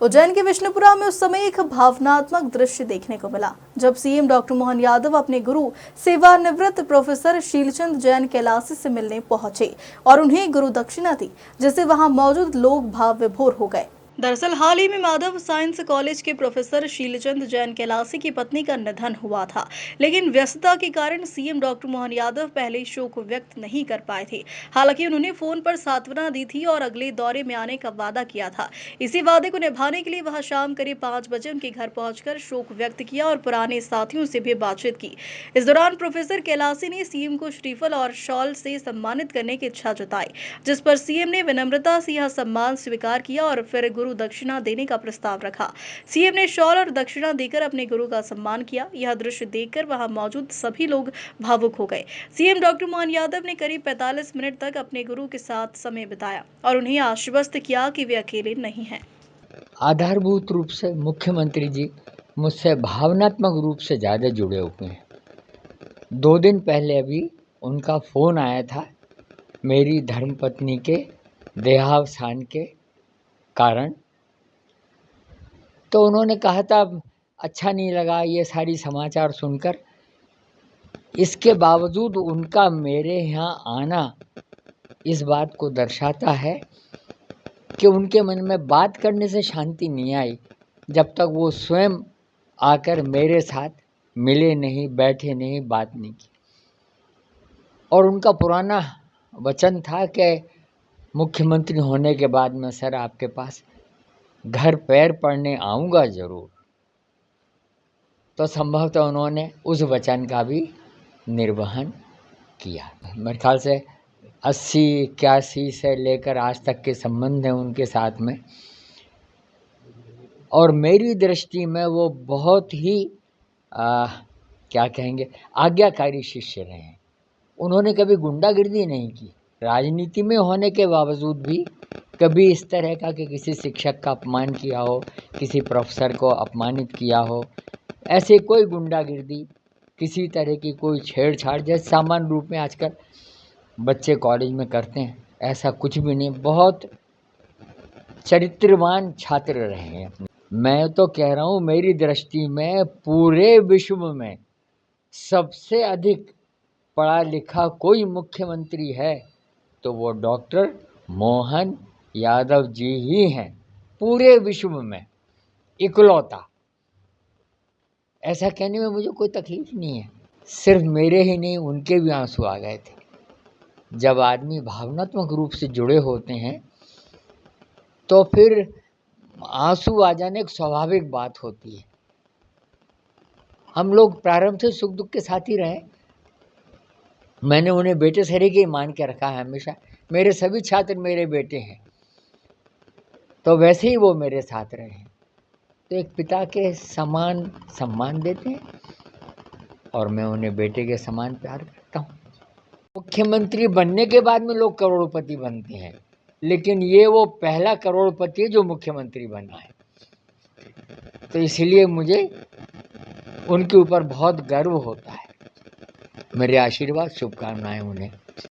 उज्जैन के विष्णुपुरा में उस समय एक भावनात्मक दृश्य देखने को मिला जब सीएम डॉक्टर मोहन यादव अपने गुरु सेवानिवृत्त प्रोफेसर शीलचंद जैन कैलासी से मिलने पहुंचे और उन्हें गुरु दक्षिणा दी, जिससे वहां मौजूद लोग भाव विभोर हो गए। दरअसल हाल ही में माधव साइंस कॉलेज के प्रोफेसर शीलचंद जैन कैलासी की पत्नी का निधन हुआ था, लेकिन व्यस्तता के कारण सीएम डॉक्टर मोहन यादव पहले शोक व्यक्त नहीं कर पाए थे। हालांकि उन्होंने फोन पर सांत्वना दी थी और अगले दौरे में आने का वादा किया था। इसी वादे को निभाने के लिए वहां शाम करीब 5 बजे उनके घर पहुंचकर शोक व्यक्त किया और पुराने साथियों से भी बातचीत की। इस दौरान प्रोफेसर कैलासी ने सीएम को श्रीफल और शॉल से सम्मानित करने की इच्छा जताई, जिस पर सीएम ने विनम्रता से यह सम्मान स्वीकार किया और फिर गुरु दक्षिणा देने का प्रस्ताव रखा। सीएम ने शॉल और दक्षिणा देकर अपने गुरु का सम्मान किया। यह दृश्य देखकर वहां मौजूद सभी लोग भावुक हो गए। सीएम डॉक्टर मोहन यादव ने करीब 45 मिनट तक अपने गुरु के साथ समय बिताया और उन्हें आश्वस्त किया कि वे अकेले नहीं हैं। आधारभूत रूप से मुख्यमंत्री जी मुझसे भावनात्मक रूप से ज़्यादा जुड़े हुए हैं। 2 दिन पहले अभी उनका फ़ोन आया था मेरी धर्मपत्नी के देहावसान के कारण। तो उन्होंने कहा था अच्छा नहीं लगा ये सारी समाचार सुनकर। इसके बावजूद उनका मेरे यहाँ आना इस बात को दर्शाता है कि उनके मन में बात करने से शांति नहीं आई जब तक वो स्वयं आकर मेरे साथ मिले नहीं, बैठे नहीं, बात नहीं की। और उनका पुराना वचन था कि मुख्यमंत्री होने के बाद मैं सर आपके पास घर पैर पड़ने आऊँगा ज़रूर। तो संभवतः उन्होंने उस वचन का भी निर्वहन किया। मेरे ख्याल से 80-81 से लेकर आज तक के संबंध हैं उनके साथ में, और मेरी दृष्टि में वो बहुत ही क्या कहेंगे आज्ञाकारी शिष्य रहे हैं। उन्होंने कभी गुंडागिर्दी नहीं की। राजनीति में होने के बावजूद भी कभी इस तरह का कि किसी शिक्षक का अपमान किया हो, किसी प्रोफेसर को अपमानित किया हो, ऐसे कोई गुंडागिर्दी, किसी तरह की कोई छेड़छाड़ जैसे सामान्य रूप में आजकल बच्चे कॉलेज में करते हैं, ऐसा कुछ भी नहीं। बहुत चरित्रवान छात्र रहे हैं। मैं तो कह रहा हूँ मेरी दृष्टि में पूरे विश्व में सबसे अधिक पढ़ा लिखा कोई मुख्यमंत्री है तो वो डॉक्टर मोहन यादव जी ही हैं, पूरे विश्व में इकलौता। ऐसा कहने में मुझे कोई तकलीफ नहीं है। सिर्फ मेरे ही नहीं, उनके भी आंसू आ गए थे। जब आदमी भावनात्मक रूप से जुड़े होते हैं तो फिर आंसू आ जाने एक स्वाभाविक बात होती है। हम लोग प्रारंभ से सुख दुख के साथ ही रहे। मैंने उन्हें बेटे सरे के मान के रखा है हमेशा। मेरे सभी छात्र मेरे बेटे हैं, तो वैसे ही वो मेरे साथ रहे हैं। तो एक पिता के समान सम्मान देते हैं और मैं उन्हें बेटे के समान प्यार करता हूँ। मुख्यमंत्री बनने के बाद में लोग करोड़पति बनते हैं, लेकिन ये वो पहला करोड़पति है जो मुख्यमंत्री बना है। तो इसलिए मुझे उनके ऊपर बहुत गर्व होता है। मेरे आशीर्वाद शुभकामनाएं उन्हें।